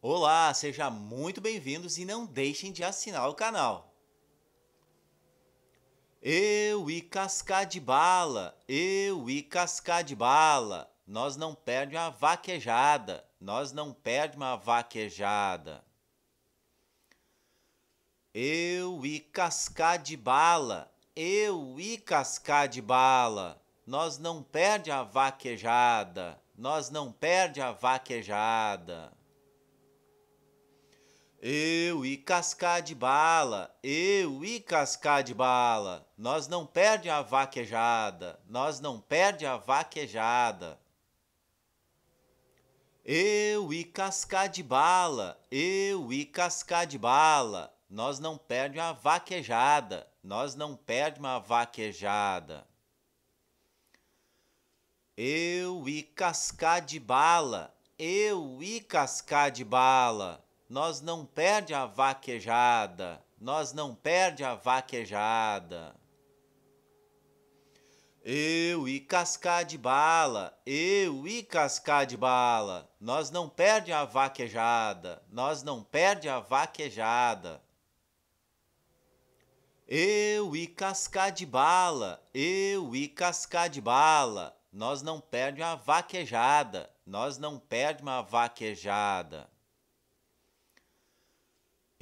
Olá, sejam muito bem-vindos e não deixem de assinar o canal. Eu e cascar de bala, eu e cascar de bala, nós não perde uma vaquejada, nós não perde uma vaquejada. Eu e cascar de bala, eu e cascar de bala, nós não perde a vaquejada, nós não perde a vaquejada. Eu e cascar de bala, eu e cascar de bala, nós não perde a vaquejada, nós não perde a vaquejada. Eu e cascar de bala, eu e cascar de bala, nós não perde a vaquejada, nós não perde uma vaquejada. Eu e cascar de bala, eu e cascar de bala, nós não perde a vaquejada, nós não perde a vaquejada. Eu e cascar de bala, eu e cascar de bala, nós não perde a vaquejada, nós não perde a vaquejada. Eu e cascar de bala, eu e cascar de bala, nós não perde a vaquejada, nós não perde uma vaquejada.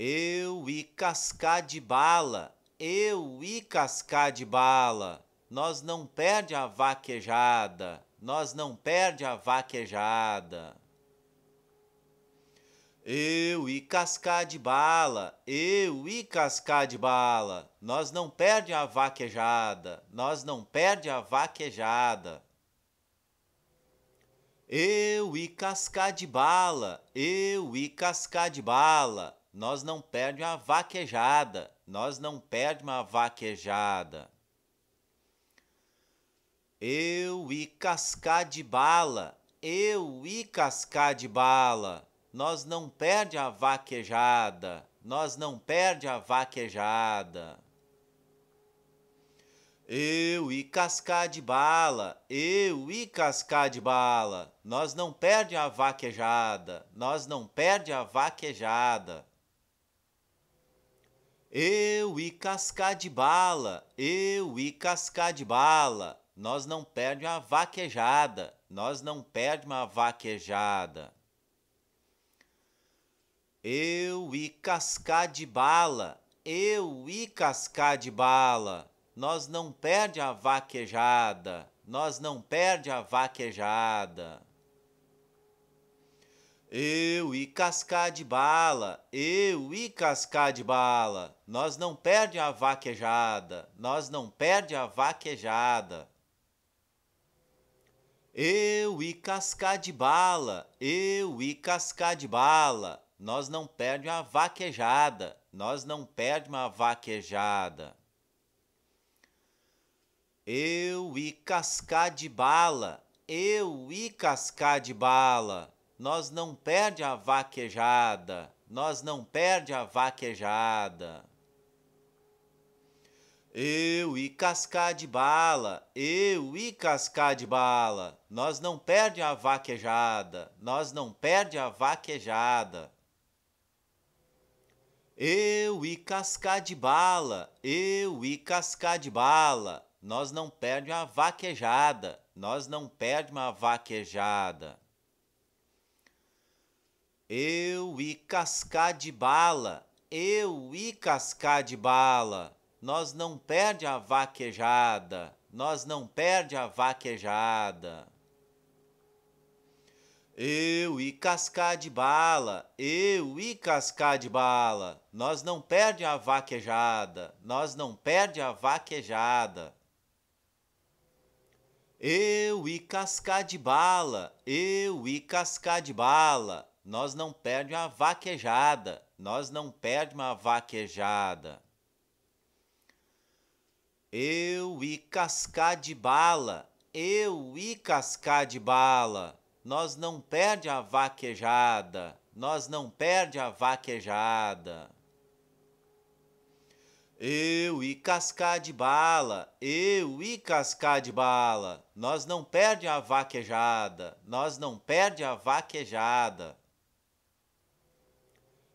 Eu e cascar de bala, eu e cascar de bala, nós não perde a vaquejada, nós não perde a vaquejada. Eu e cascar de bala, eu e cascar de bala, nós não perde a vaquejada, nós não perde a vaquejada. Eu e cascar de bala, eu e cascar de bala, nós não perde a vaquejada, nós não perde uma vaquejada. Eu e cascar de bala, eu e cascar de bala, nós não perde a vaquejada, nós não perde a vaquejada. Eu e cascar de bala, eu e cascar de bala, nós não perde a vaquejada, nós não perde a vaquejada. Eu e cascar de bala, eu e cascar de bala, nós não perde a vaquejada, nós não perde uma vaquejada. Eu e cascar de bala, eu e cascar de bala, nós não perde a vaquejada, nós não perde a vaquejada. Eu e cascar de bala, eu e cascar de bala, nós não perde a vaquejada, nós não perde a vaquejada. Eu e cascar de bala, eu e cascar de bala, nós não perde a vaquejada, nós não perde uma vaquejada. Eu e cascar de bala, eu e cascar de bala, nós não perde a vaquejada, nós não perde a vaquejada. Eu e cascar de bala, eu e cascar de bala, nós não perde a vaquejada, nós não perde a vaquejada. Eu e cascar de bala, eu e cascar de bala, nós não perde a vaquejada, nós não perde uma vaquejada. Eu e cascar de bala, eu e cascar de bala, nós não perde a vaquejada, nós não perde a vaquejada. Eu e cascar de bala, eu e cascar de bala, nós não perde a vaquejada, nós não perde a vaquejada. Eu e cascar de bala, eu e cascar de bala, nós não perde a vaquejada, nós não perde uma vaquejada. Eu e cascar de bala, eu e cascar de bala, nós não perde a vaquejada, nós não perde a vaquejada. Eu e cascar de bala, eu e cascar de bala, nós não perde a vaquejada, nós não perde a vaquejada.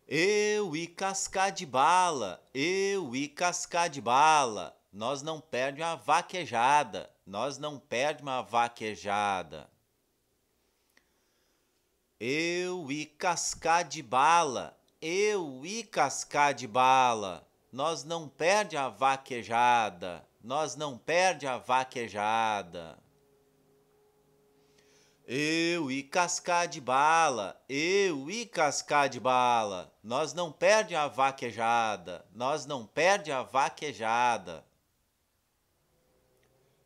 Eu e cascar de bala, eu e cascar de bala, nós não perde uma vaquejada, nós não perde uma vaquejada. Eu e cascar de bala, eu e cascar de bala, nós não perde a vaquejada, nós não perde a vaquejada. Eu e cascar de bala, eu e cascar de bala, nós não perde a vaquejada, nós não perde a vaquejada.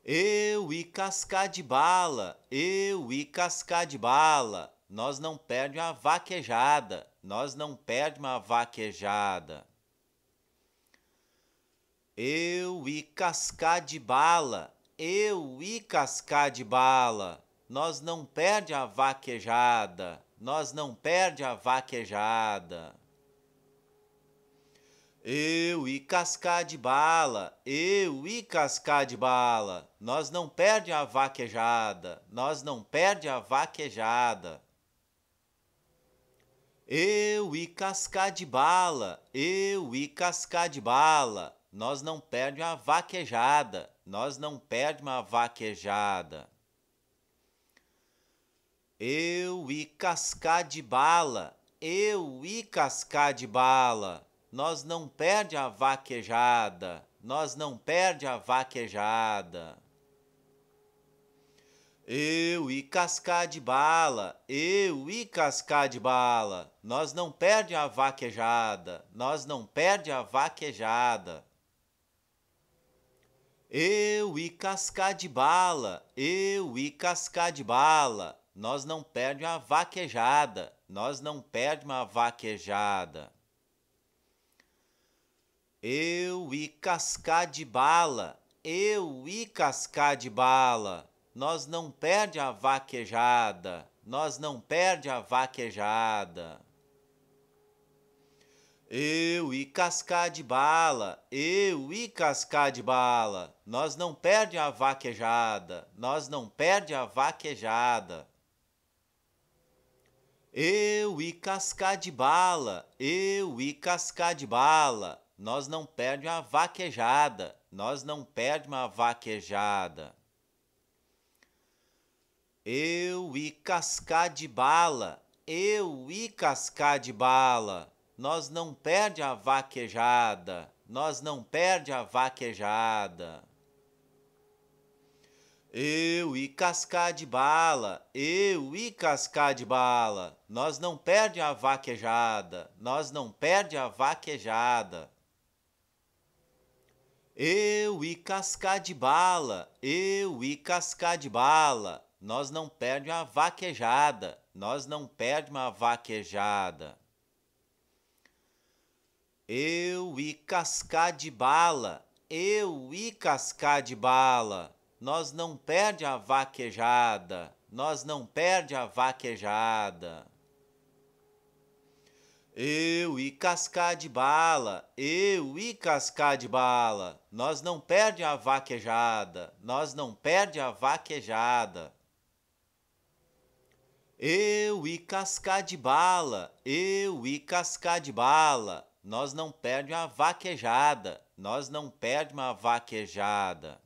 Eu e cascar de bala, eu e cascar de bala, nós não perde a vaquejada, nós não perde uma vaquejada. Eu e cascar de bala, eu e cascar de bala, nós não perde a vaquejada, nós não perde a vaquejada. Eu e cascar de bala, eu e cascar de bala, nós não perde a vaquejada, nós não perde a vaquejada. Eu e cascar de bala, eu e cascar de bala, nós não perde a vaquejada, nós não perde uma vaquejada. Eu e cascar de bala, eu e cascar de bala, nós não perde a vaquejada, nós não perde a vaquejada. Eu e cascar de bala, eu e cascar de bala, nós não perde a vaquejada, nós não perde a vaquejada. Eu e cascar de bala, eu e cascar de bala, nós não perde a vaquejada, nós não perde uma vaquejada. Eu e cascar de bala, eu e cascar de bala, nós não perde a vaquejada, nós não perde a vaquejada. Eu e cascar de bala, eu e cascar de bala, nós não perde a vaquejada, nós não perde a vaquejada. Eu e cascar de bala, eu e cascar de bala, nós não perde a vaquejada, nós não perde uma vaquejada. Eu e cascar de bala, eu e cascar de bala, nós não perde a vaquejada, nós não perde a vaquejada. Eu e cascar de bala, eu e cascar de bala, nós não perde a vaquejada, nós não perde a vaquejada. Eu e cascar de bala, eu e cascar de bala, nós não perde a vaquejada, nós não perde uma vaquejada. Eu e cascar de bala, eu e cascar de bala, nós não perde a vaquejada, nós não perde a vaquejada. Eu e cascar de bala, eu e cascar de bala, nós não perde a vaquejada, nós não perde a vaquejada. Eu e cascar de bala, eu e cascar de bala, nós não perde a vaquejada, nós não perde uma vaquejada.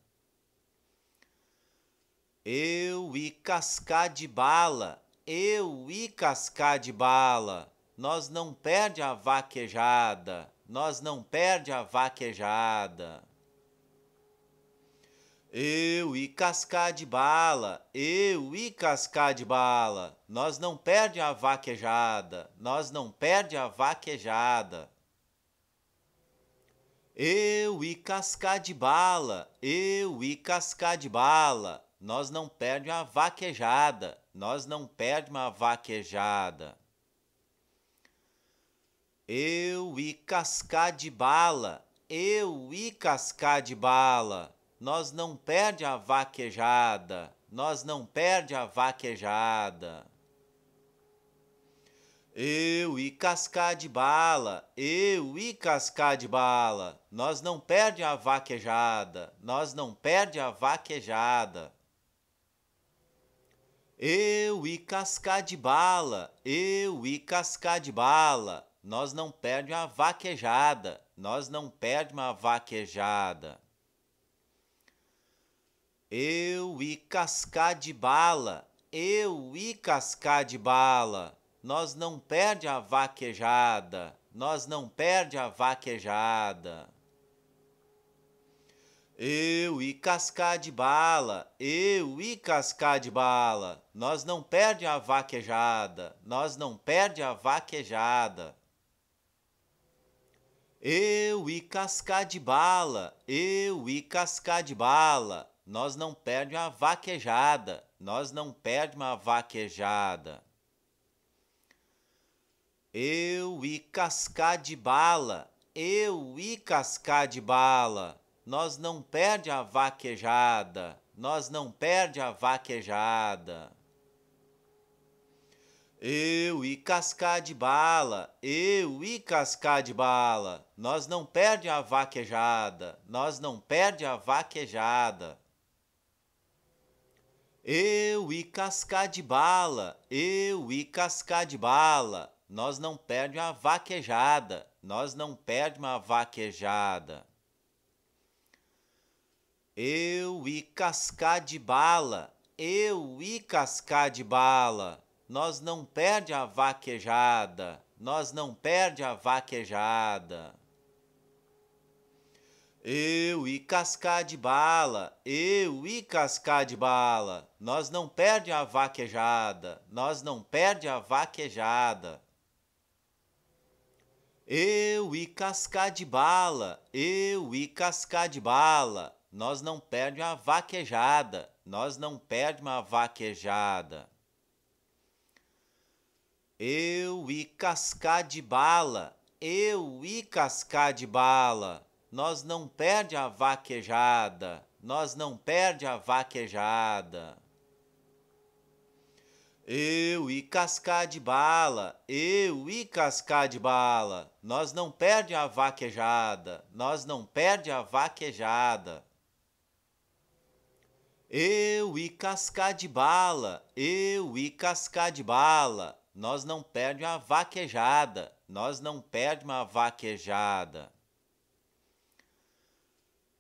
Eu e cascar de bala, eu e cascar de bala, nós não perde a vaquejada, nós não perde a vaquejada. Eu e cascar de bala, eu e cascar de bala, nós não perde a vaquejada, nós não perde a vaquejada. Eu e cascar de bala, eu e cascar de bala, nós não perde a vaquejada, nós não perde uma vaquejada. Eu e cascar de bala, eu e cascar de bala, nós não perde a vaquejada, nós não perde a vaquejada. Eu e cascar de bala, eu e cascar de bala, nós não perde a vaquejada, nós não perde a vaquejada. Eu e cascar de bala, eu e cascar de bala, nós não perde uma vaquejada, nós não perde uma vaquejada. Eu e cascar de bala, eu e cascar de bala, nós não perde a vaquejada, nós não perde a vaquejada. Eu e cascar de bala, eu e cascar de bala, nós não perde a vaquejada, nós não perde a vaquejada. Eu e cascar de bala, eu e cascar de bala, nós não perde a vaquejada, nós não perde uma vaquejada. Eu e cascar de bala, eu e cascar de bala, nós não perde a vaquejada, nós não perde a vaquejada. Eu e cascar de bala, eu e cascar de bala, nós não perde a vaquejada, nós não perde a vaquejada. Eu e cascar de bala, eu e cascar de bala, nós não perde a vaquejada, nós não perde uma vaquejada. Eu e cascar de bala, eu e cascar de bala, nós não perde a vaquejada, nós não perde a vaquejada. Eu e cascar de bala, eu e cascar de bala, nós não perde a vaquejada, nós não perde a vaquejada. Eu e cascar de bala, eu e cascar de bala, nós não perde a vaquejada, nós não perde uma vaquejada. Eu e cascar de bala, eu e cascar de bala, nós não perde a vaquejada, nós não perde a vaquejada. Eu e cascar de bala, eu e cascar de bala, nós não perde a vaquejada, nós não perde a vaquejada. Eu e cascar de bala, eu e cascar de bala, nós não perde a vaquejada, nós não perde uma vaquejada.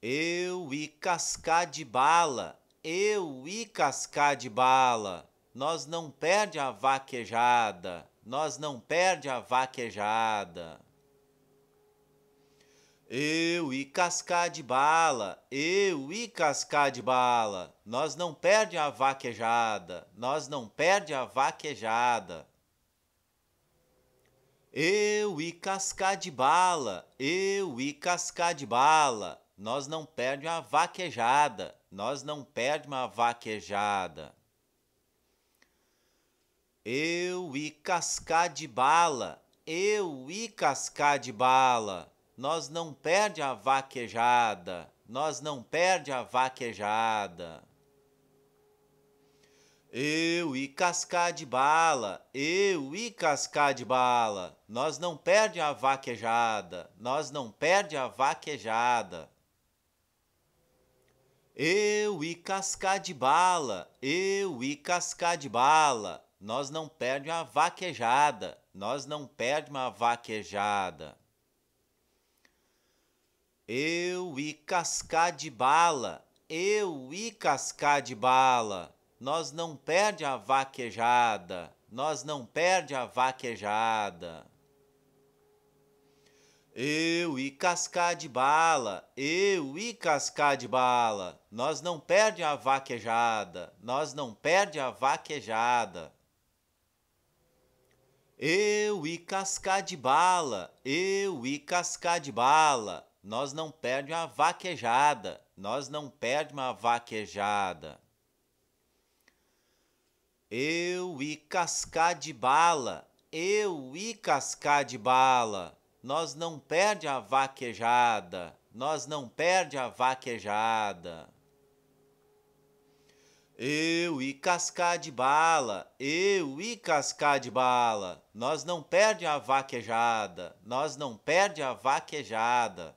Eu e cascar de bala, eu e cascar de bala, nós não perde a vaquejada, nós não perde a vaquejada. Eu e cascar de bala, eu e cascar de bala, nós não perde a vaquejada, nós não perde a vaquejada. Eu e cascar de bala, eu e cascar de bala, nós não perde a vaquejada, nós não perde uma vaquejada. Eu e cascar de bala, eu e cascar de bala, nós não perde a vaquejada, nós não perde a vaquejada. Eu e cascar de bala, eu e cascar de bala, nós não perde a vaquejada, nós não perde a vaquejada. Eu e cascar de bala, eu e cascar de bala, nós não perde a vaquejada, nós não perde uma vaquejada. Eu e cascar de bala, eu e cascar de bala, nós não perde a vaquejada, nós não perde a vaquejada. Eu e cascar de bala, eu e cascar de bala, nós não perde a vaquejada, nós não perde a vaquejada. Eu e cascar de bala, eu e cascar de bala, nós não perde a vaquejada, nós não perde uma vaquejada. Eu e cascar de bala, eu e cascar de bala, nós não perde a vaquejada, nós não perde a vaquejada. Eu e cascar de bala, eu e cascar de bala, nós não perde a vaquejada, nós não perde a vaquejada.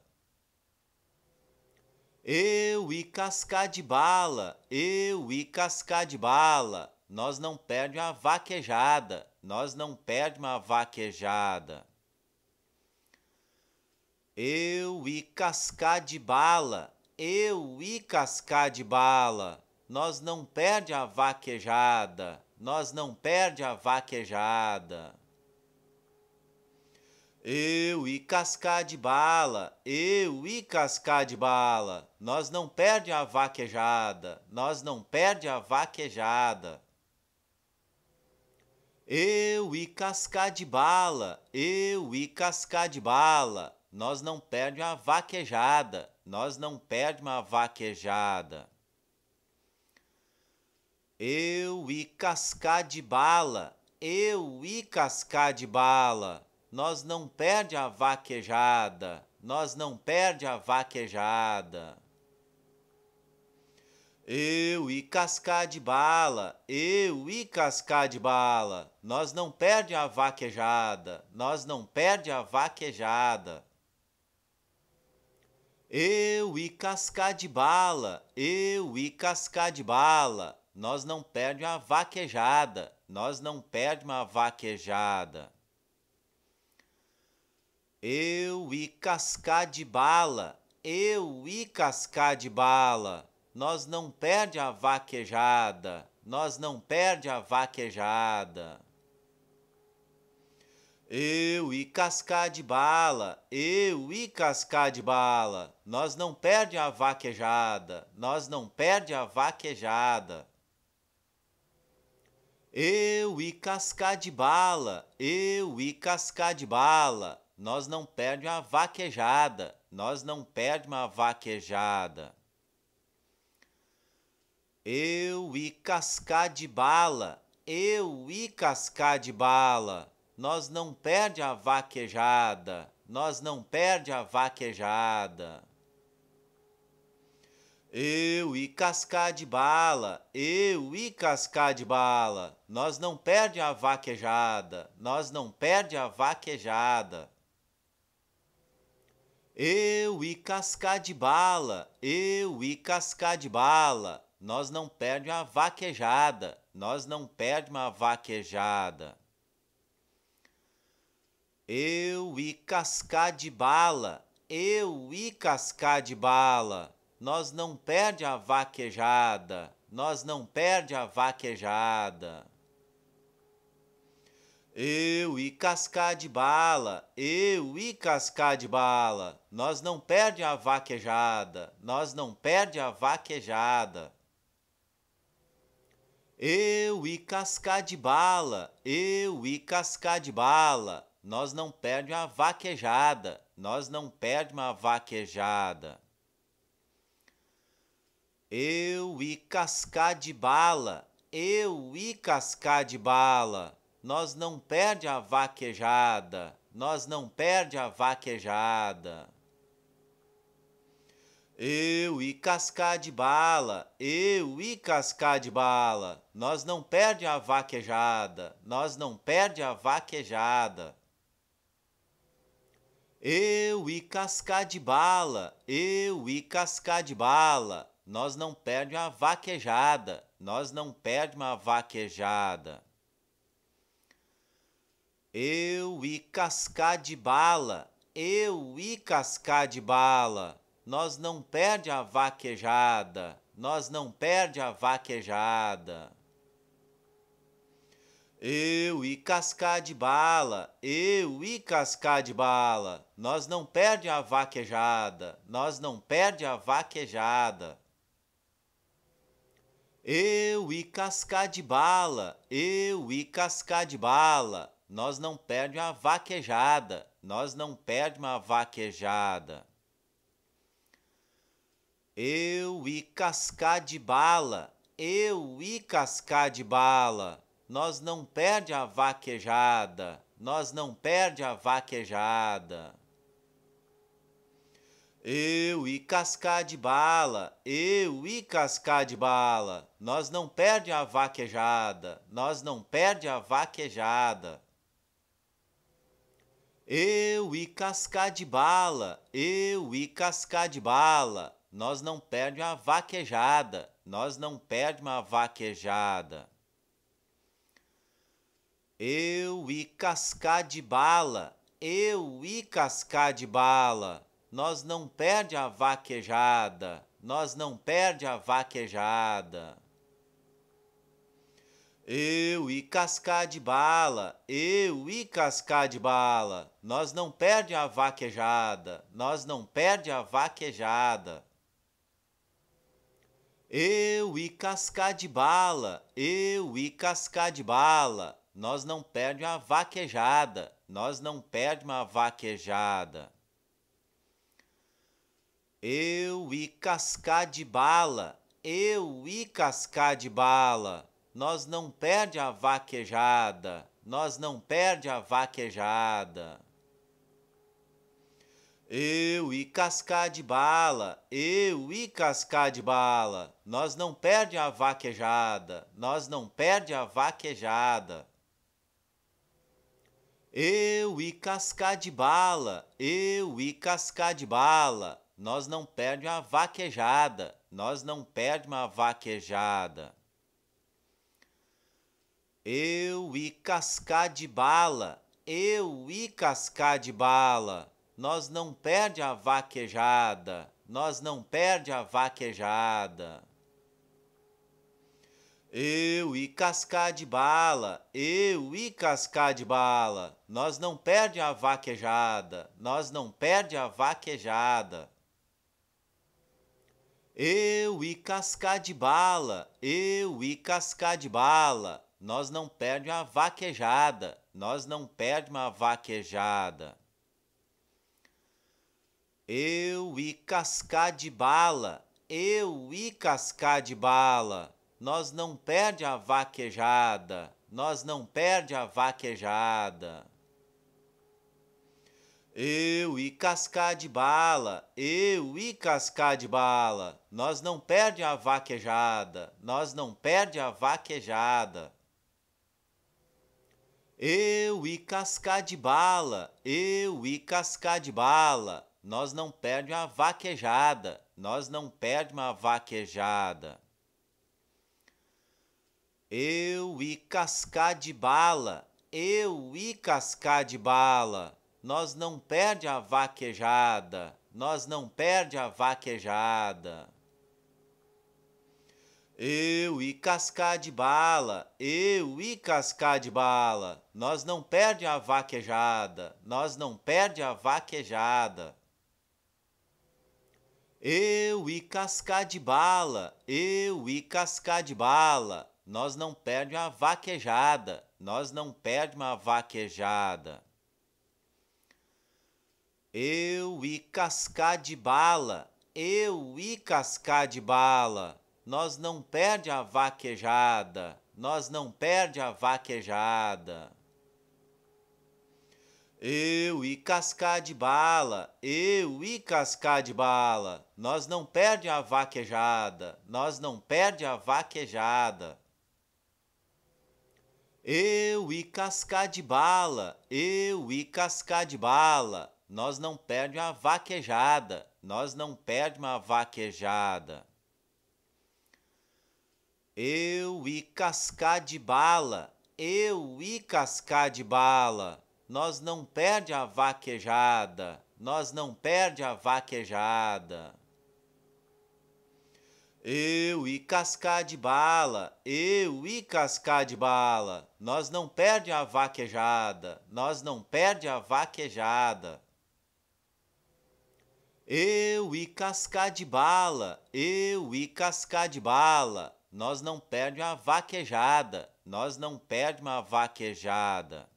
Eu e cascar de bala, eu e cascar de bala, nós não perde a vaquejada, nós não perde uma vaquejada. Eu e cascar de bala, eu e cascar de bala. Nós não perde a vaquejada, nós não perde a vaquejada. Eu e cascar de bala, eu e cascar de bala. Nós não perde a vaquejada, nós não perde a vaquejada. Eu e cascar de bala, eu e cascar de bala. Nós não perde a vaquejada, nós não perde uma vaquejada. Eu e cascar de bala, eu e cascar de bala. Nós não perde a vaquejada, nós não perde a vaquejada. Eu e cascar de bala, eu e cascar de bala. Nós não perde a vaquejada, nós não perde a vaquejada. Eu e cascar de bala, eu e cascar de bala. Nós não perde a vaquejada, nós não perde uma vaquejada. Eu e cascar de bala, eu e cascar de bala. Nós não perde a vaquejada, nós não perde a vaquejada. Eu e cascar de bala, eu e cascar de bala. Nós não perde a vaquejada, nós não perde a vaquejada. Eu e cascar de bala, eu e cascar de bala. Nós não perde a vaquejada, nós não perde uma vaquejada. Eu e cascar de bala, eu e cascar de bala. Nós não perde a vaquejada, nós não perde a vaquejada. Eu e cascar de bala, eu e cascar de bala. Nós não perde a vaquejada, nós não perde a vaquejada. Eu e cascar de bala, eu e cascar de bala. Nós não perde a vaquejada, nós não perde uma vaquejada. Eu e cascar de bala, eu e cascar de bala. Nós não perde a vaquejada, nós não perde a vaquejada. Eu e cascar de bala, eu e cascar de bala. Nós não perde a vaquejada, nós não perde a vaquejada. Eu e cascar de bala, eu e cascar de bala. Nós não perde a vaquejada, nós não perde uma vaquejada. Eu e cascar de bala, eu e cascar de bala. Nós não perde a vaquejada, nós não perde a vaquejada. Eu e cascar de bala, eu e cascar de bala. Nós não perde a vaquejada, nós não perde a vaquejada. Eu e cascar de bala, eu e cascar de bala. Nós não perde a vaquejada, nós não perde uma vaquejada. Eu e cascar de bala, eu e cascar de bala. Nós não perde a vaquejada, nós não perde a vaquejada. Eu e cascar de bala, eu e cascar de bala. Nós não perde a vaquejada, nós não perde a vaquejada. Eu e cascar de bala, eu e cascar de bala. Nós não perde a vaquejada, nós não perde uma vaquejada. Eu e cascar de bala, eu e cascar de bala. Nós não perde a vaquejada, nós não perde a vaquejada. Eu e cascar de bala, eu e cascar de bala. Nós não perde a vaquejada, nós não perde a vaquejada. Eu e cascar de bala, eu e cascar de bala. Nós não perde a vaquejada, nós não perde uma vaquejada. Eu e cascar de bala, eu e cascar de bala. nós não perde a vaquejada, nós não perde a vaquejada. Eu e cascar de bala, eu e cascar de bala, nós não perde a vaquejada, nós não perde a vaquejada. Eu e cascar de bala, eu e cascar de bala, nós não perde a vaquejada, nós não perde uma vaquejada. Eu e cascar de bala, eu e cascar de bala, nós não perde a vaquejada, nós não perde a vaquejada. Eu e cascar de bala, eu e cascar de bala, nós não perde a vaquejada, nós não perde a vaquejada. Eu e cascar de bala, eu e cascar de bala, nós não perde a vaquejada, nós não perde uma vaquejada. Eu e cascar de bala, eu e cascar de bala, nós não perde a vaquejada, nós não perde a vaquejada. Eu e cascar de bala, eu e cascar de bala, nós não perde a vaquejada, nós não perde a vaquejada. Eu e cascar de bala, eu e cascar de bala, nós não perde a vaquejada, nós não perde uma vaquejada. Eu e cascar de bala, eu e cascar de bala, nós não perde a vaquejada, nós não perde a vaquejada. Eu e cascar de bala, eu e cascar de bala, nós não perde a vaquejada, nós não perde a vaquejada. Eu e cascar de bala, eu e cascar de bala, nós não perde a vaquejada, nós não perde uma vaquejada. Eu e cascar de bala, eu e cascar de bala, nós não perde a vaquejada, nós não perde a vaquejada. Eu e cascar de bala, eu e cascar de bala, nós não perde a vaquejada, nós não perde a vaquejada. Eu e cascar de bala, eu e cascar de bala, nós não perde a vaquejada, nós não perde uma vaquejada. Eu e cascar de bala, eu e cascar de bala, nós não perde a vaquejada, nós não perde a vaquejada. Eu e cascar de bala, eu e cascar de bala, nós não perde a vaquejada, nós não perde a vaquejada. Eu e cascar de bala, eu e cascar de bala, nós não perde a vaquejada, nós não perde uma vaquejada. Eu e cascar de bala, eu e cascar de bala, nós não perde a vaquejada, nós não perde a vaquejada. Eu e cascar de bala, eu e cascar de bala, nós não perde a vaquejada, nós não perde a vaquejada. Eu e cascar de bala, eu e cascar de bala, nós não perde a vaquejada, nós não perde uma vaquejada.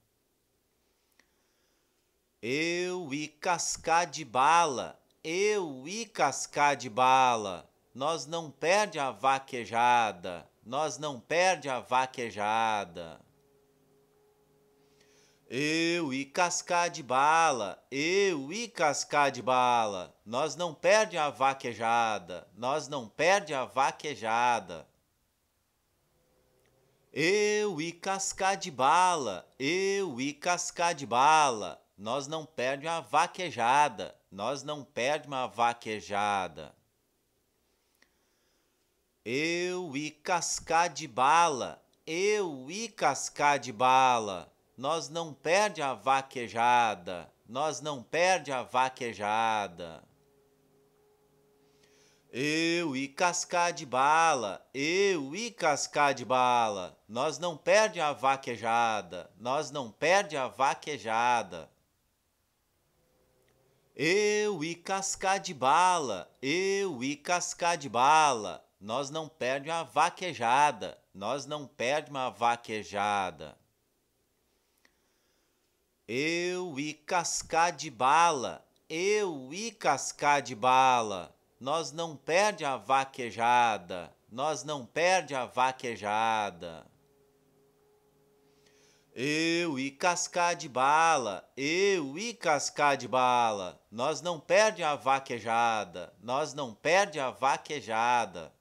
Eu e cascar de bala, eu e cascar de bala, nós não perde a vaquejada, nós não perde a vaquejada. Eu e cascar de bala, eu e cascar de bala, nós não perde a vaquejada, nós não perde a vaquejada. Eu e cascar de bala, eu e cascar de bala, nós não perde a vaquejada, nós não perde uma vaquejada. Eu e cascar de bala, eu e cascar de bala, nós não perde a vaquejada, nós não perde a vaquejada. Eu e cascar de bala, eu e cascar de bala, nós não perde a vaquejada, nós não perde a vaquejada. Eu e cascar de bala, eu e cascar de bala, nós não perde a vaquejada, nós não perde uma vaquejada. Eu e cascar de bala, eu e cascar de bala, nós não perde a vaquejada, nós não perde a vaquejada. Eu e cascar de bala, eu e cascar de bala, nós não perde a vaquejada, nós não perde a vaquejada.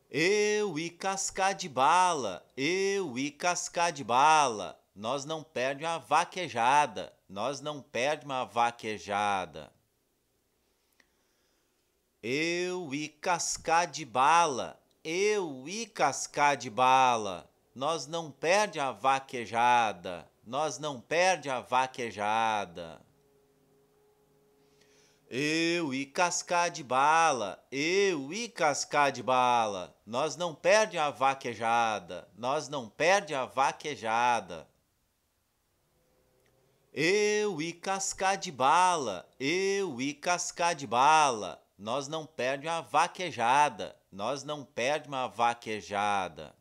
Eu e cascar de bala, eu e cascar de bala, nós não perde a vaquejada, nós não perde uma vaquejada. Eu e cascar de bala, eu e cascar de bala, nós não perde a vaquejada, nós não perde a vaquejada. Eu e cascar de bala, eu e cascar de bala, nós não perde a vaquejada, nós não perde a vaquejada. Eu e cascar de bala, eu e cascar de bala, nós não perde a vaquejada, nós não perde uma vaquejada.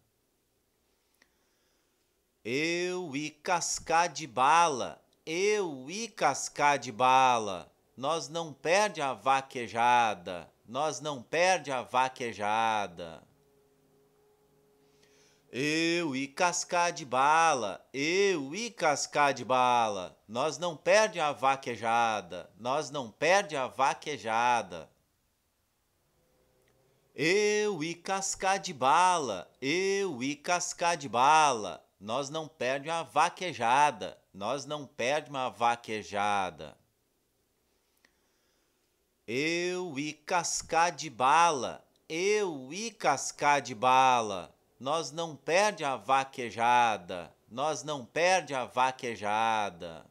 Eu e cascar de bala, eu e cascar de bala, nós não perde a vaquejada, nós não perde a vaquejada. Eu e cascar de bala, eu e cascar de bala, nós não perde a vaquejada, nós não perde a vaquejada. Eu e cascar de bala, eu e cascar de bala, nós não perde a vaquejada, nós não perde uma vaquejada. Eu e cascar de bala, eu e cascar de bala, nós não perde a vaquejada, nós não perde a vaquejada.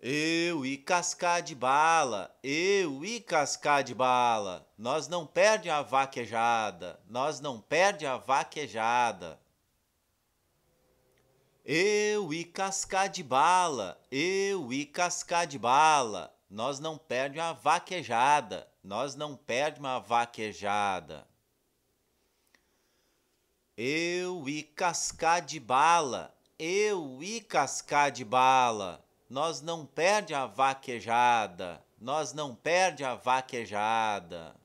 Eu e cascar de bala, eu e cascar de bala, nós não perde a vaquejada, nós não perde a vaquejada. Eu e cascar de bala, eu e cascar de bala, nós não perde a vaquejada, nós não perde uma vaquejada. Eu e cascar de bala, eu e cascar de bala, nós não perde a vaquejada, nós não perde a vaquejada.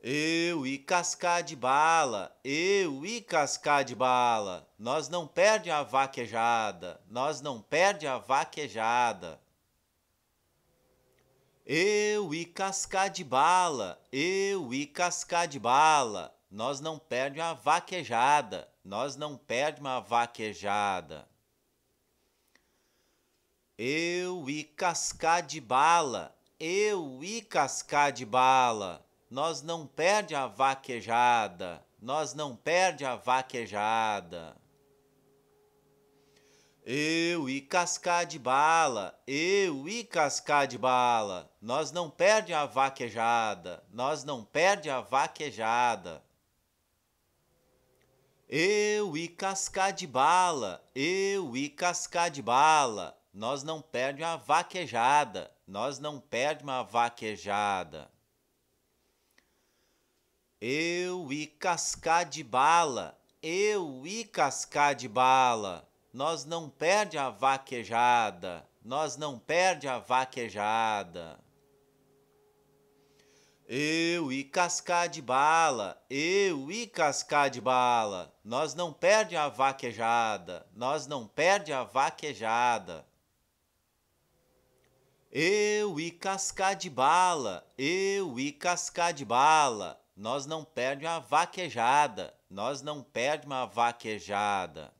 Eu e cascar de bala, eu e cascar de bala, nós não perde a vaquejada, nós não perde a vaquejada. Eu e cascar de bala, eu e cascar de bala, nós não perde a vaquejada, nós não perde uma vaquejada. Eu e cascar de bala, eu e cascar de bala, nós não perde a vaquejada, nós não perde a vaquejada. Eu e cascar de bala, eu e cascar de bala, nós não perde a vaquejada, nós não perde a vaquejada. Eu e cascar de bala, eu e cascar de bala, nós não perde a vaquejada, nós não perde uma vaquejada. Eu e cascar de bala, eu e cascar de bala, nós não perde a vaquejada, nós não perde a vaquejada. Eu e cascar de bala, eu e cascar de bala, nós não perde a vaquejada, nós não perde a vaquejada. Eu e cascar de bala, eu e cascar de bala, nós não perde a vaquejada, nós não perde uma vaquejada.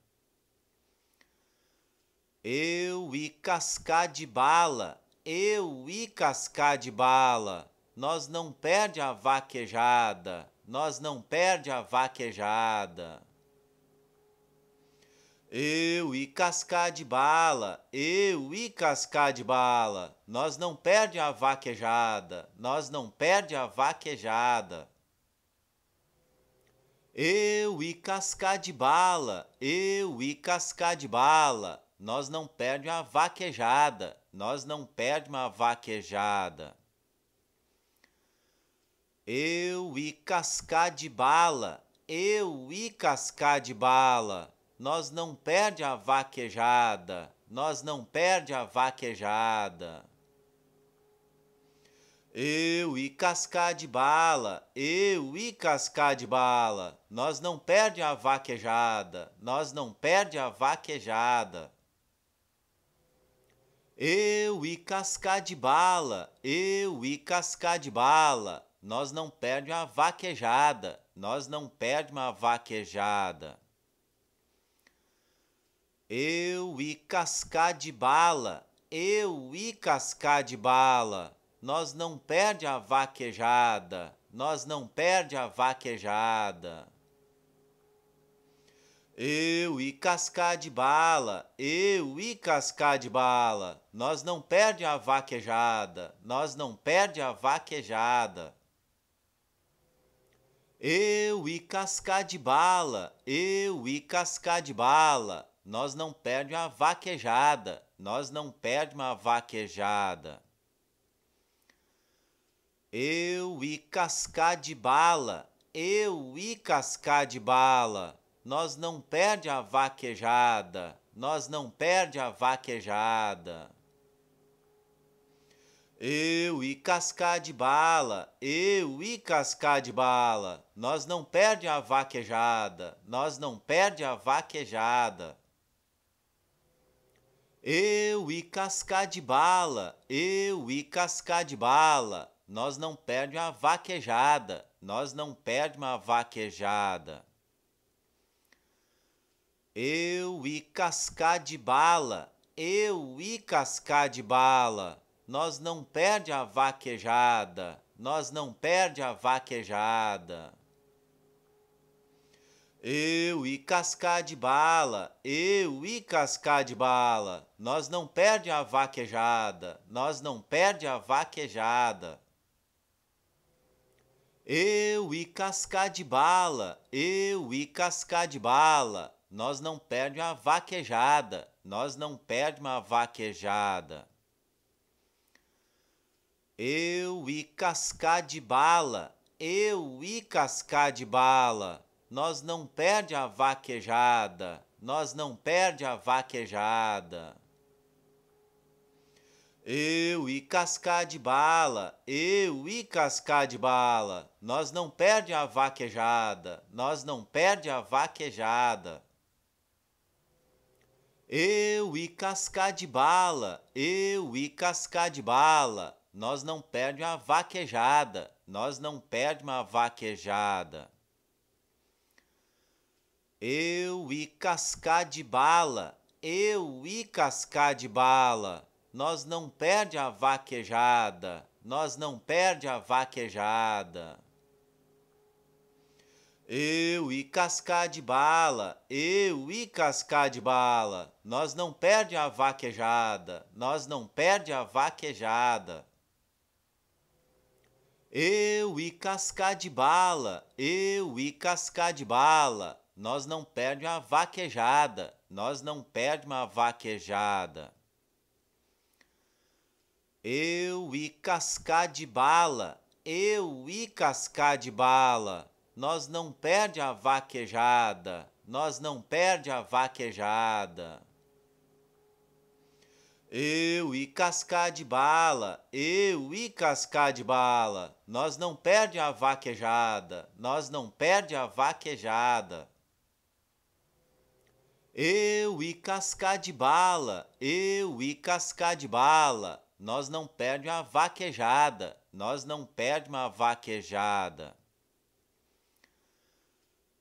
Eu e cascar de bala, eu e cascar de bala, nós não perde a vaquejada, nós não perde a vaquejada. Eu e cascar de bala, eu e cascar de bala, nós não perde a vaquejada, nós não perde a vaquejada. Eu e cascar de bala, eu e cascar de bala, nós não perde a vaquejada, nós não perde uma vaquejada. Eu e cascar de bala, eu e cascar de bala, nós não perde a vaquejada, nós não perde a vaquejada. Eu e cascar de bala, eu e cascar de bala, nós não perde a vaquejada, nós não perde a vaquejada. Eu e cascar de bala, eu e cascar de bala, nós não perde a vaquejada, nós não perde uma vaquejada. Eu e cascar de bala, eu e cascar de bala, nós não perde a vaquejada, nós não perde a vaquejada. Eu e cascar de bala, eu e cascar de bala, nós não perde a vaquejada, nós não perde a vaquejada. Eu e cascar de bala, eu e cascar de bala, nós não perde a vaquejada, nós não perde uma vaquejada. Eu e cascar de bala, eu e cascar de bala, nós não perde a vaquejada, nós não perde a vaquejada. Eu e cascar de bala, eu e cascar de bala, nós não perde a vaquejada, nós não perde a vaquejada. Eu e cascar de bala, eu e cascar de bala, nós não perde a vaquejada, nós não perde uma vaquejada. Eu e cascar de bala, eu e cascar de bala, nós não perde a vaquejada, nós não perde a vaquejada. Eu e cascar de bala, eu e cascar de bala, nós não perde a vaquejada, nós não perde a vaquejada. Eu e cascar de bala, eu e cascar de bala, nós não perde a vaquejada, nós não perde uma vaquejada. Eu e cascar de bala, eu e cascar de bala, nós não perde a vaquejada, nós não perde a vaquejada. Eu e cascar de bala, eu e cascar de bala, nós não perde a vaquejada, nós não perde a vaquejada. Eu e cascar de bala, eu e cascar de bala, nós não perde a vaquejada, nós não perde uma vaquejada. Eu e cascar de bala, eu e cascar de bala, nós não perde a vaquejada, nós não perde a vaquejada. Eu e cascar de bala, eu e cascar de bala, nós não perde a vaquejada, nós não perde a vaquejada. Eu e cascar de bala, eu e cascar de bala, nós não perde a vaquejada, nós não perde uma vaquejada. Eu e cascar de bala, eu e cascar de bala, nós não perde a vaquejada, nós não perde a vaquejada. Eu e cascar de bala, eu e cascar de bala, nós não perde a vaquejada, nós não perde a vaquejada. Eu e cascar de bala, eu e cascar de bala, nós não perde a vaquejada, nós não perde uma vaquejada.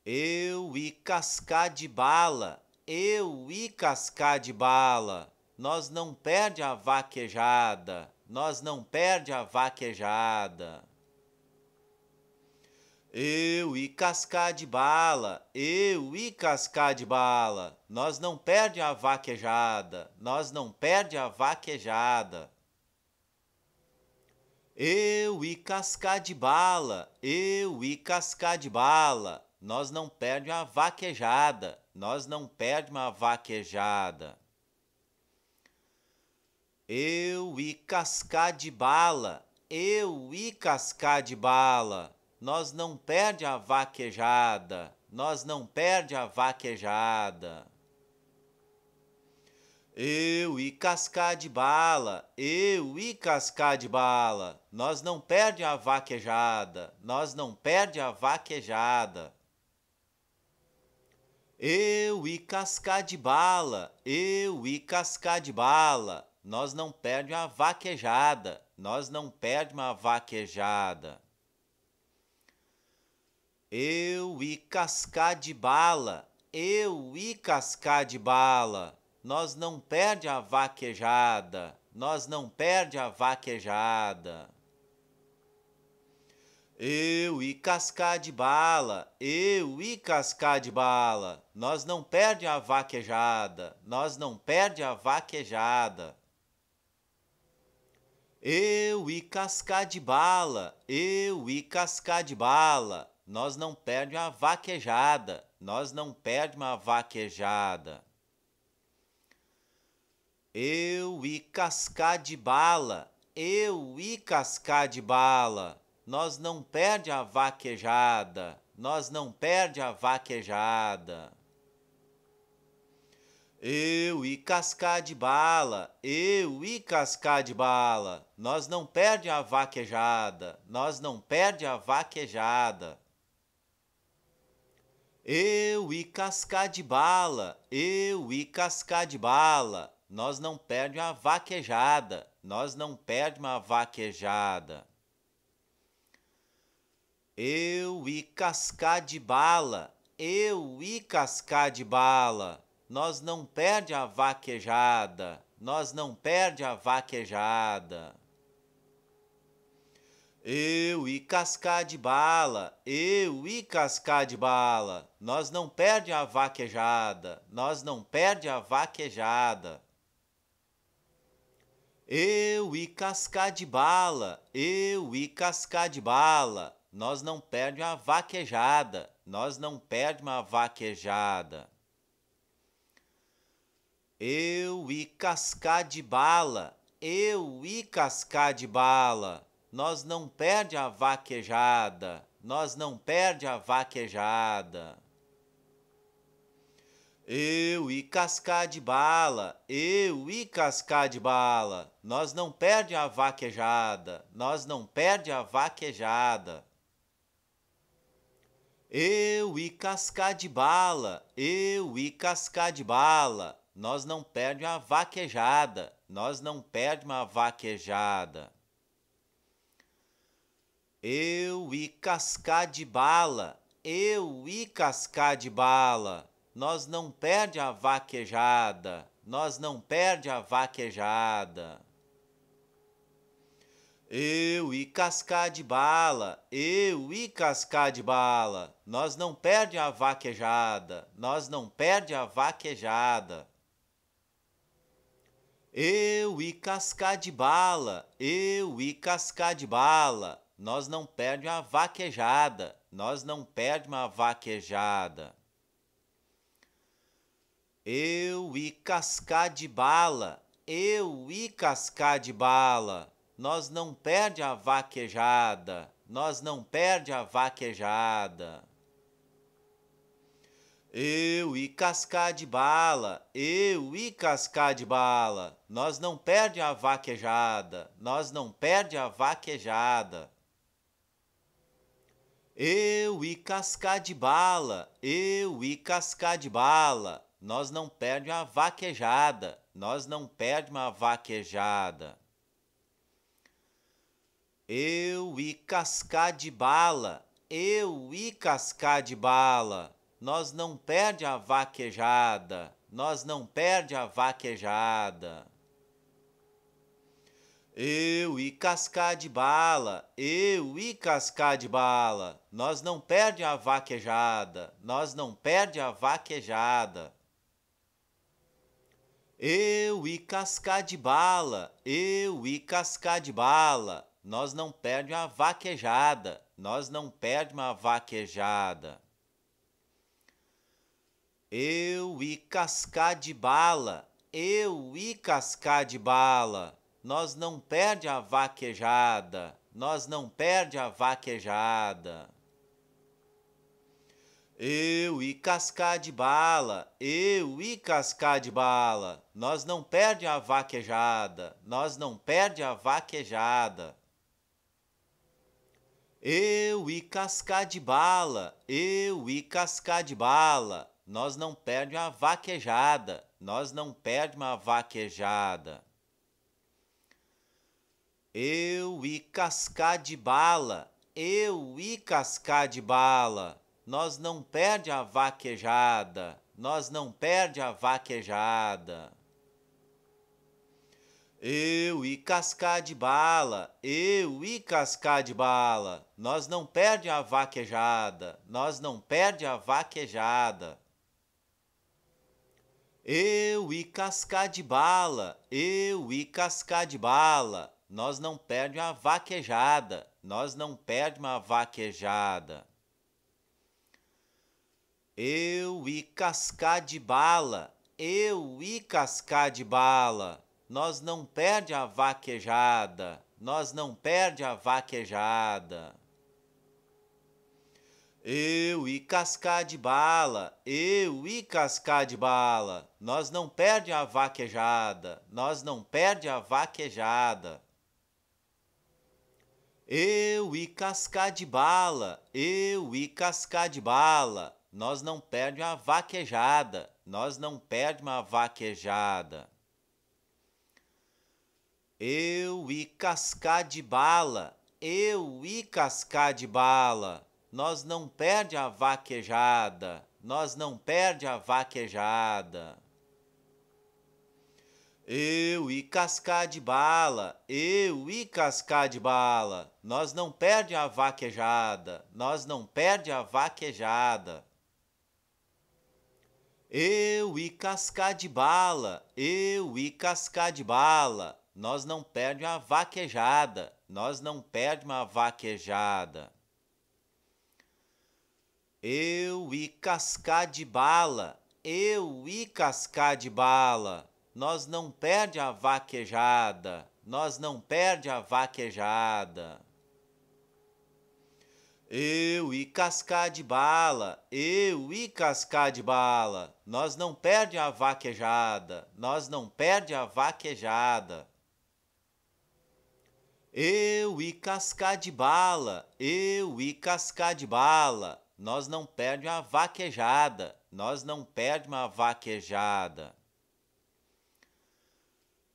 Eu e cascar de bala, eu e cascar de bala, nós não perde a vaquejada, nós não perde a vaquejada. Eu e cascar de bala, eu e cascar de bala, nós não perde a vaquejada, nós não perde a vaquejada. Eu e cascar de bala, eu e cascar de bala, nós não perde a vaquejada, nós não perde uma vaquejada. Eu e cascar de bala, eu e cascar de bala, nós não perde a vaquejada, nós não perde a vaquejada. Eu e cascar de bala, eu e cascar de bala, nós não perde a vaquejada, nós não perde a vaquejada. Eu e cascar de bala, eu e cascar de bala, nós não perde a vaquejada, nós não perde uma vaquejada. Eu e cascar de bala, eu e cascar de bala, nós não perde a vaquejada, nós não perde a vaquejada. Eu e cascar de bala, eu e cascar de bala, nós não perde a vaquejada, nós não perde a vaquejada. Eu e cascar de bala, eu e cascar de bala, nós não perde a vaquejada, nós não perde uma vaquejada. Eu e cascar de bala, eu e cascar de bala, nós não perde a vaquejada, nós não perde a vaquejada. Eu e cascar de bala, eu e cascar de bala, nós não perde a vaquejada, nós não perde a vaquejada. Eu e cascar de bala, eu e cascar de bala, nós não perde a vaquejada, nós não perde uma vaquejada. Eu e cascar de bala, eu e cascar de bala, nós não perde a vaquejada, nós não perde a vaquejada. Eu e cascar de bala, eu e cascar de bala, nós não perde a vaquejada, nós não perde a vaquejada. Eu e cascar de bala, eu e cascar de bala, nós não perde a vaquejada, nós não perde uma vaquejada. Eu e cascar de bala, eu e cascar de bala, nós não perde a vaquejada, nós não perde a vaquejada. Eu e cascar de bala, eu e cascar de bala, nós não perde a vaquejada, nós não perde a vaquejada. Eu e cascar de bala, eu e cascar de bala, nós não perde a vaquejada, nós não perde uma vaquejada. Eu e cascar de bala, eu e cascar de bala, nós não perde a vaquejada, nós não perde a vaquejada. Eu e cascar de bala, eu e cascar de bala, nós não perde a vaquejada, nós não perde a vaquejada. Eu e cascar de bala, eu e cascar de bala, nós não perde a vaquejada, nós não perde uma vaquejada. Eu e cascar de bala, eu e cascar de bala, nós não perde a vaquejada, nós não perde a vaquejada. Eu e cascar de bala, eu e cascar de bala, nós não perde a vaquejada, nós não perde a vaquejada. Eu e cascar de bala, eu e cascar de bala, nós não perde a vaquejada, nós não perde uma vaquejada. Eu e cascar de bala, eu e cascar de bala, nós não perde a vaquejada, nós não perde a vaquejada. Eu e cascar de bala, eu e cascar de bala, nós não perde a vaquejada, nós não perde a vaquejada. Eu e cascar de bala, eu e cascar de bala, nós não perde a vaquejada, nós não perde uma vaquejada. Eu e cascar de bala, eu e cascar de bala, nós não perde a vaquejada, nós não perde a vaquejada. Eu e cascar de bala, eu e cascar de bala, nós não perde a vaquejada, nós não perde a vaquejada. Eu e cascar de bala, eu e cascar de bala, nós não perde a vaquejada, nós não perde uma vaquejada. Eu e cascar de bala, eu e cascar de bala, nós não perde a vaquejada, nós não perde a vaquejada. Eu e cascar de bala, eu e cascar de bala, nós não perde a vaquejada, nós não perde a vaquejada. Eu e cascar de bala, eu e cascar de bala, nós não perde a vaquejada, nós não perde uma vaquejada. Eu e cascar de bala, eu e cascar de bala, nós não perde a vaquejada, nós não perde a vaquejada. Eu e cascar de bala, eu e cascar de bala, nós não perde a vaquejada, nós não perde a vaquejada. Eu e cascar de bala, eu e cascar de bala, nós não perde a vaquejada, nós não perde uma vaquejada. Eu e cascar de bala, eu e cascar de bala, nós não perde a vaquejada, nós não perde a vaquejada. Eu e cascar de bala, eu e cascar de bala, nós não perde a vaquejada, nós não perde a vaquejada. Eu e cascar de bala, eu e cascar de bala, nós não perde a vaquejada, nós não perde uma vaquejada. Eu e cascar de bala, eu e cascar de bala, nós não perde a vaquejada, nós não perde a vaquejada. Eu e cascar de bala, eu e cascar de bala, nós não perde a vaquejada, nós não perde a vaquejada. Eu e cascar de bala, eu e cascar de bala, nós não perde a vaquejada, nós não perde uma vaquejada.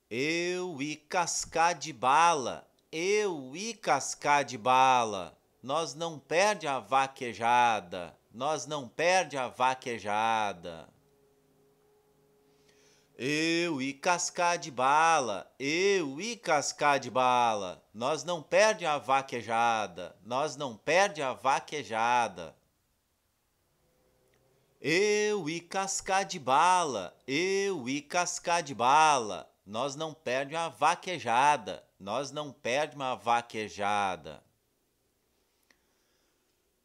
Eu e cascar de bala, eu e cascar de bala, nós não perde a vaquejada, nós não perde a vaquejada. Eu e cascar de bala, eu e cascar de bala, nós não perde a vaquejada, nós não perde a vaquejada. Eu e cascar de bala, eu e cascar de bala, nós não perde a vaquejada, nós não perde uma vaquejada.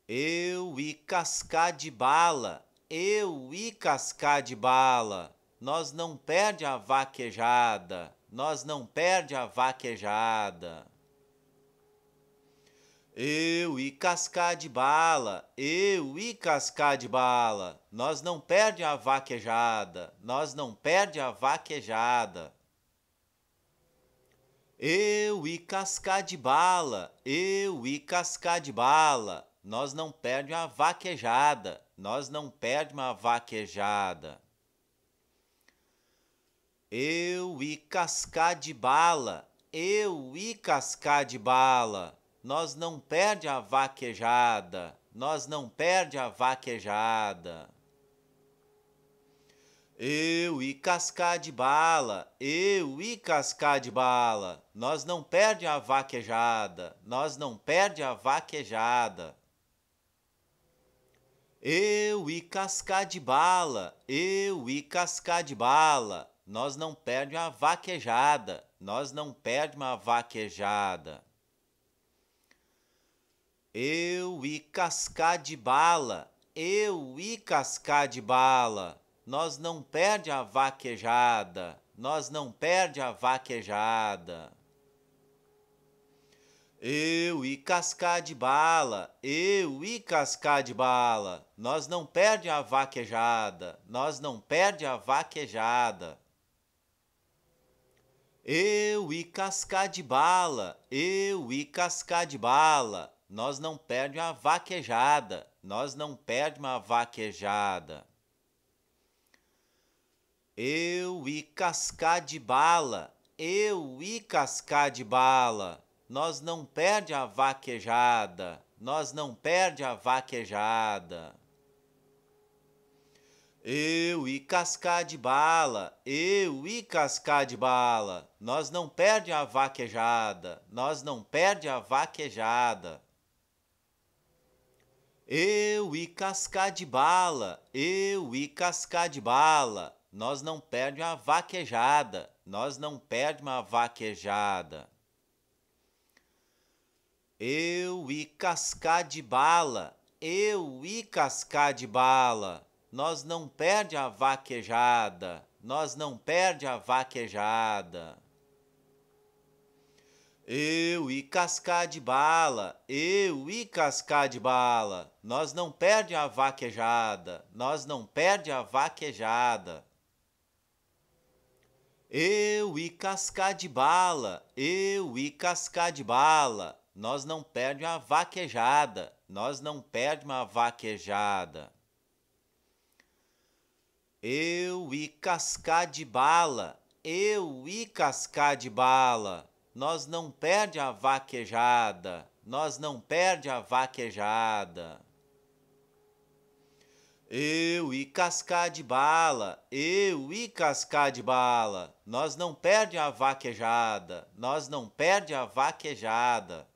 Eu e cascar de bala, eu e cascar de bala, nós não perde a vaquejada, nós não perde a vaquejada. Eu e cascar de bala, eu e cascar de bala, nós não perde a vaquejada, nós não perde a vaquejada. Eu e cascar de bala, eu e cascar de bala, nós não perde a vaquejada, nós não perde uma vaquejada. Eu e cascar de bala, eu e cascar de bala, nós não perde a vaquejada, nós não perde a vaquejada. Eu e cascar de bala, eu e cascar de bala, nós não perde a vaquejada, nós não perde a vaquejada. Eu e cascar de bala, eu e cascar de bala, nós não perde a vaquejada, nós não perde uma vaquejada. Eu e cascar de bala, eu e cascar de bala, nós não perde a vaquejada, nós não perde a vaquejada. Eu e cascar de bala, eu e cascar de bala, nós não perde a vaquejada, nós não perde a vaquejada. Eu e cascar de bala, eu e cascar de bala, nós não perde a vaquejada, nós não perde uma vaquejada. Eu e cascar de bala, eu e cascar de bala, nós não perde a vaquejada, nós não perde a vaquejada. Eu e cascar de bala, eu e cascar de bala, nós não perde a vaquejada, nós não perde a vaquejada. Eu e cascar de bala, eu e cascar de bala, nós não perde a vaquejada, nós não perde uma vaquejada. Eu e cascar de bala, eu e cascar de bala, nós não perde a vaquejada, nós não perde a vaquejada. Eu e cascar de bala, eu e cascar de bala, nós não perde a vaquejada, nós não perde a vaquejada. Eu e cascar de bala, eu e cascar de bala, nós não perde a vaquejada, nós não perde uma vaquejada. Eu e cascar de bala, eu e cascar de bala, nós não perde a vaquejada, nós não perde a vaquejada. Eu e cascar de bala, eu e cascar de bala, nós não perde a vaquejada, nós não perde a vaquejada.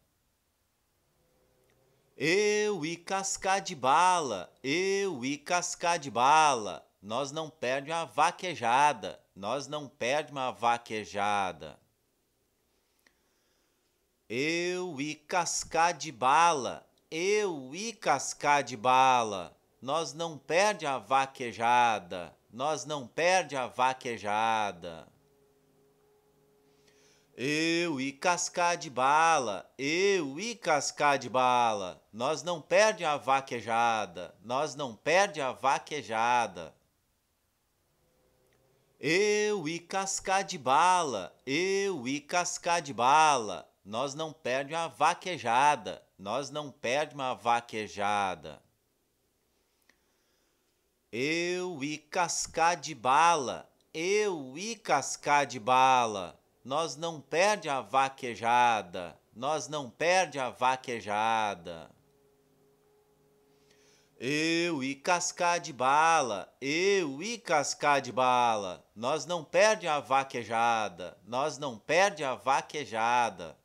Eu e cascar de bala, eu e cascar de bala, nós não perde a vaquejada, nós não perde uma vaquejada. Eu e cascar de bala, eu e cascar de bala, nós não perde a vaquejada, nós não perde a vaquejada. Eu e cascar de bala, eu e cascar de bala, nós não perde a vaquejada, nós não perde a vaquejada. Eu e cascar de bala, eu e cascar de bala, nós não perde a vaquejada, nós não perde uma vaquejada. Eu e cascar de bala, eu e cascar de bala, nós não perde a vaquejada, nós não perde a vaquejada. Eu e cascar de bala, eu e cascar de bala, nós não perde a vaquejada, nós não perde a vaquejada.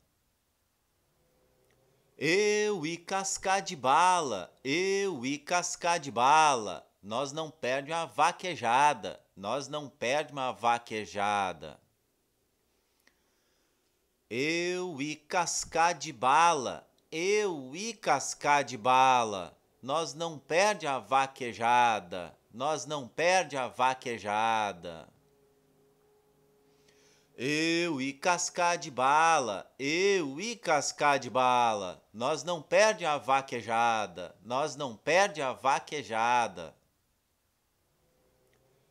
Eu e cascar de bala, eu e cascar de bala, nós não perde a vaquejada, nós não perde uma vaquejada. Eu e cascar de bala, eu e cascar de bala, nós não perde a vaquejada, nós não perde a vaquejada. Eu e cascar de bala, eu e cascar de bala, nós não perde a vaquejada, nós não perde a vaquejada.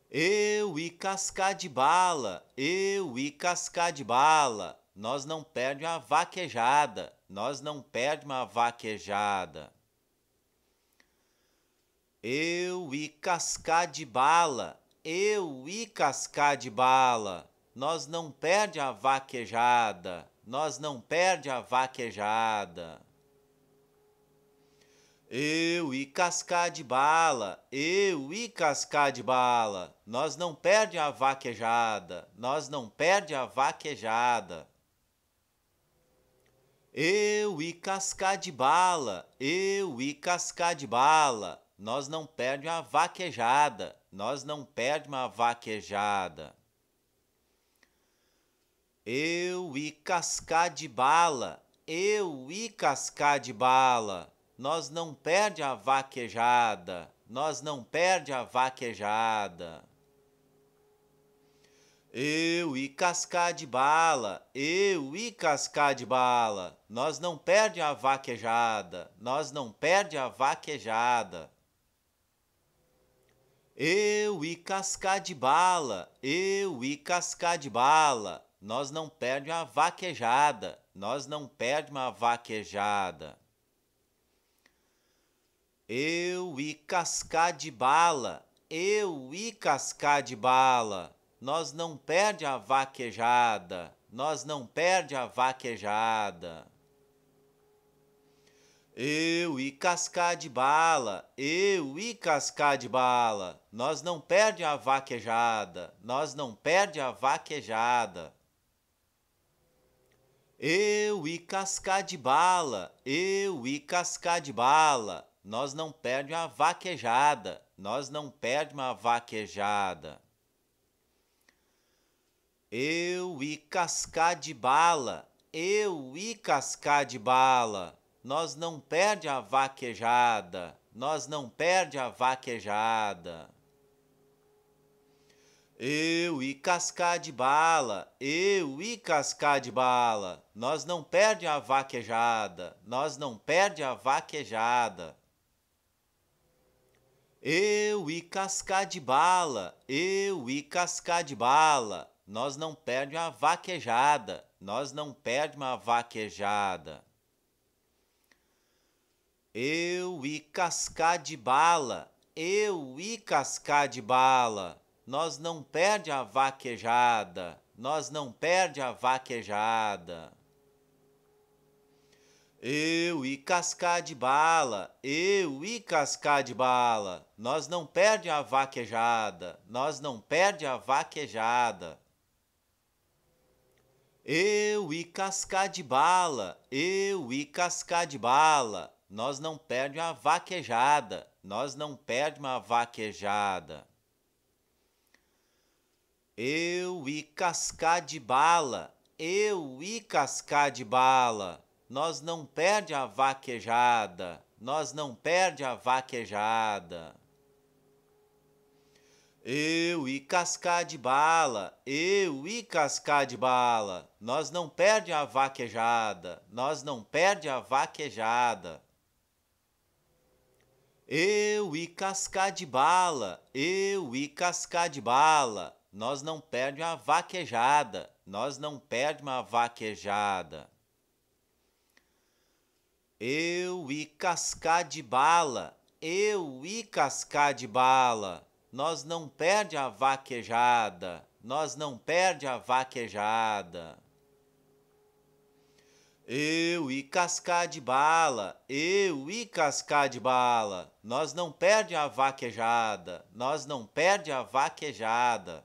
Eu e cascar de bala, eu e cascar de bala, nós não perde a vaquejada, nós não perde uma vaquejada. Eu e cascar de bala, eu e cascar de bala, nós não perde a vaquejada, nós não perde a vaquejada. Eu e cascar de bala, eu e cascar de bala, nós não perde a vaquejada, nós não perde a vaquejada. Eu e cascar de bala, eu e cascar de bala, nós não perde a vaquejada, nós não perde uma vaquejada. Eu e cascar de bala, eu e cascar de bala, nós não perde a vaquejada, nós não perde a vaquejada. Eu e cascar de bala, eu e cascar de bala, nós não perde a vaquejada, nós não perde a vaquejada. Eu e cascar de bala, eu e cascar de bala, nós não perde a vaquejada, nós não perde uma vaquejada. Eu e cascar de bala, eu e cascar de bala, nós não perde a vaquejada, nós não perde a vaquejada. Eu e cascar de bala, eu e cascar de bala, nós não perde a vaquejada, nós não perde a vaquejada. Eu e cascar de bala, eu e cascar de bala, nós não perde a vaquejada, nós não perde uma vaquejada. Eu e cascar de bala, eu e cascar de bala, nós não perde a vaquejada, nós não perde a vaquejada. Eu e cascar de bala, eu e cascar de bala, nós não perde a vaquejada, nós não perde a vaquejada. Eu e cascar de bala, eu e cascar de bala, nós não perde a vaquejada, nós não perde uma vaquejada. Eu e cascar de bala, eu e cascar de bala, nós não perde a vaquejada, nós não perde a vaquejada. Eu e cascar de bala, eu e cascar de bala, nós não perde a vaquejada, nós não perde a vaquejada. Eu e cascar de bala, eu e cascar de bala, nós não perde a vaquejada, nós não perde uma vaquejada. Eu e cascar de bala, eu e cascar de bala, nós não perde a vaquejada, nós não perde a vaquejada. Eu e cascar de bala, eu e cascar de bala, nós não perde a vaquejada, nós não perde a vaquejada. Eu e cascar de bala, eu e cascar de bala, nós não perde a vaquejada, nós não perde uma vaquejada. Eu e cascar de bala, eu e cascar de bala, nós não perde a vaquejada, nós não perde a vaquejada. Eu e cascar de bala, eu e cascar de bala, nós não perde a vaquejada, nós não perde a vaquejada.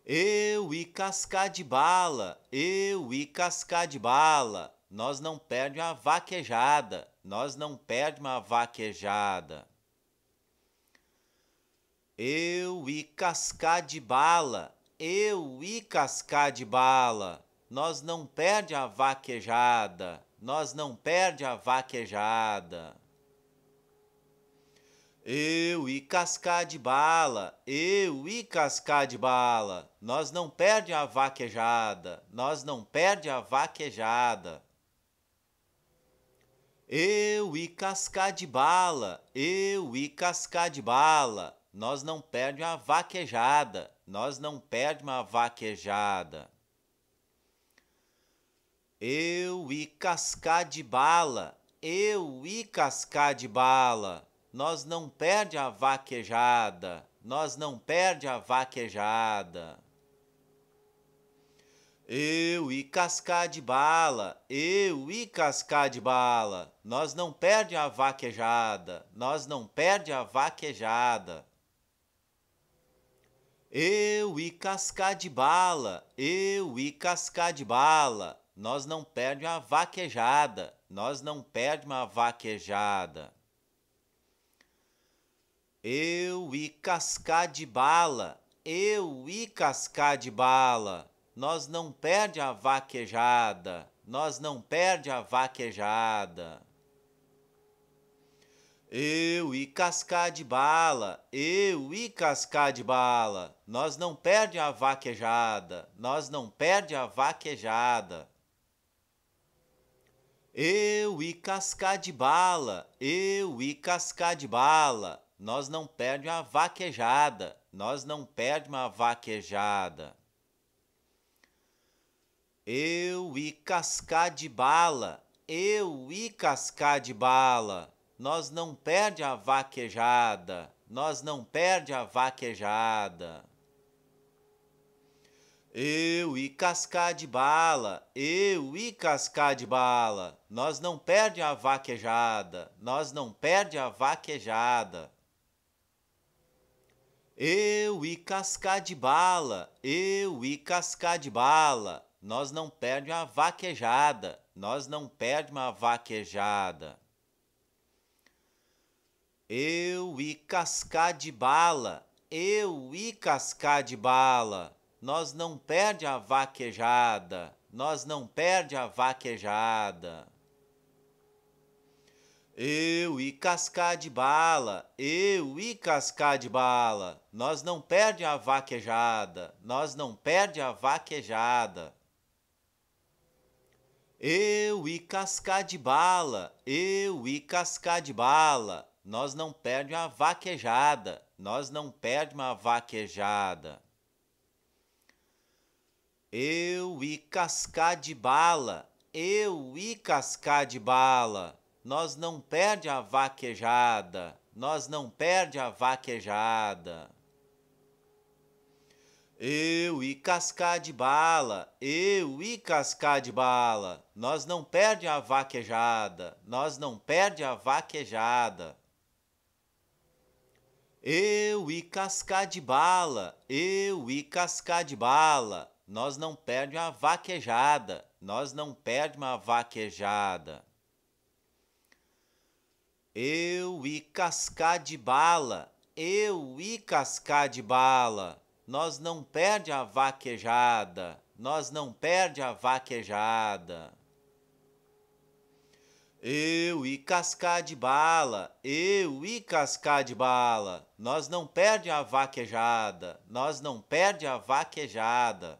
Eu e cascar de bala, eu e cascar de bala, nós não perde a vaquejada, nós não perde uma vaquejada. Eu e cascar de bala, eu e cascar de bala, nós não perde a vaquejada, nós não perde a vaquejada. Eu e cascar de bala, eu e cascar de bala, nós não perde a vaquejada, nós não perde a vaquejada. Eu e cascar de bala, eu e cascar de bala, nós não perde a vaquejada, nós não perde uma vaquejada. Eu e cascar de bala, eu e cascar de bala, nós não perde a vaquejada, nós não perde a vaquejada. Eu e cascar de bala, eu e cascar de bala, nós não perde a vaquejada, nós não perde a vaquejada. Eu e cascar de bala, eu e cascar de bala, nós não perde a vaquejada, nós não perde uma vaquejada. Eu e cascar de bala, eu e cascar de bala, nós não perde a vaquejada, nós não perde a vaquejada. Eu e cascar de bala, eu e cascar de bala, nós não perde a vaquejada, nós não perde a vaquejada. Eu e cascar de bala, eu e cascar de bala, nós não perde a vaquejada, nós não perde uma vaquejada. Eu e cascar de bala, eu e cascar de bala, nós não perde a vaquejada, nós não perde a vaquejada. Eu e cascar de bala, eu e cascar de bala, nós não perde a vaquejada, nós não perde a vaquejada. Eu e cascar de bala, eu e cascar de bala, nós não perde a vaquejada, nós não perde uma vaquejada. Eu e cascar de bala, eu e cascar de bala, nós não perde a vaquejada, nós não perde a vaquejada. Eu e cascar de bala, eu e cascar de bala, nós não perde a vaquejada, nós não perde a vaquejada. Eu e cascar de bala, eu e cascar de bala, nós não perde a vaquejada, nós não perde uma vaquejada. Eu e cascar de bala, eu e cascar de bala, nós não perde a vaquejada, nós não perde a vaquejada. Eu e cascar de bala, eu e cascar de bala, nós não perde a vaquejada, nós não perde a vaquejada. Eu e cascar de bala, eu e cascar de bala, nós não perde a vaquejada, nós não perde uma vaquejada. Eu e cascar de bala, eu e cascar de bala, nós não perde a vaquejada, nós não perde a vaquejada. Eu e cascar de bala, eu e cascar de bala, nós não perde a vaquejada, nós não perde a vaquejada.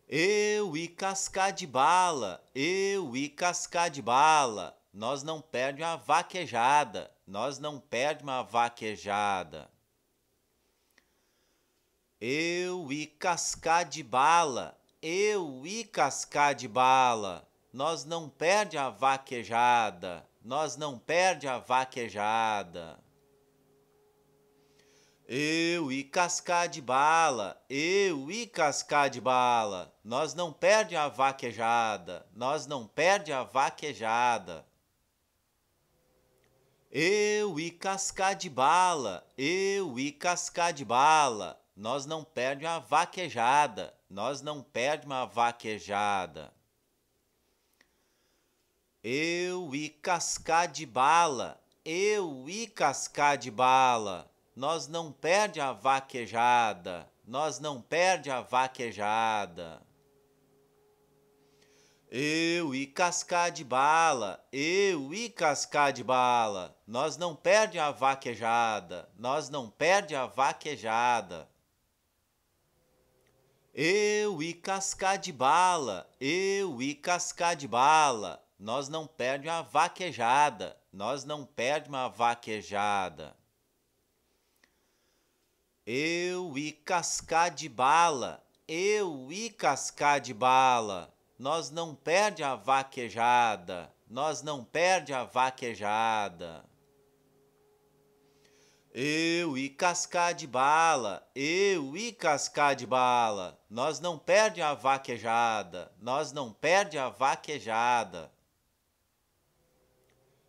Eu e cascar de bala, eu e cascar de bala, nós não perde a vaquejada, nós não perde uma vaquejada. Eu e cascar de bala, eu e cascar de bala, nós não perde a vaquejada, nós não perde a vaquejada. Eu e cascar de bala, eu e cascar de bala, nós não perde a vaquejada, nós não perde a vaquejada. Eu e cascar de bala, eu e cascar de bala, nós não perde a vaquejada, nós não perde uma vaquejada. Eu e cascar de bala, eu e cascar de bala, nós não perde a vaquejada, nós não perde a vaquejada. Eu e cascar de bala, eu e cascar de bala, nós não perde a vaquejada, nós não perde a vaquejada. Eu e cascar de bala, eu e cascar de bala, nós não perde a vaquejada, nós não perde uma vaquejada. Eu e cascar de bala, eu e cascar de bala, nós não perde a vaquejada, nós não perde a vaquejada. Eu e cascar de bala, eu e cascar de bala, nós não perde a vaquejada, nós não perde a vaquejada.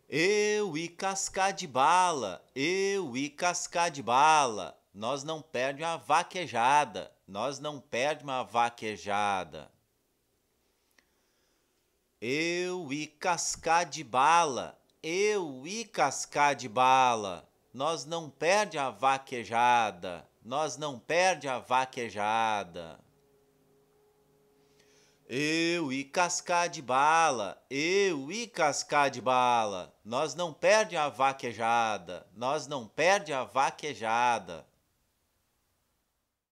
Eu e cascar de bala, eu e cascar de bala, nós não perde a vaquejada, nós não perde uma vaquejada. Eu e cascar de bala, eu e cascar de bala, nós não perde a vaquejada, nós não perde a vaquejada. Eu e cascar de bala, eu e cascar de bala, nós não perde a vaquejada, nós não perde a vaquejada.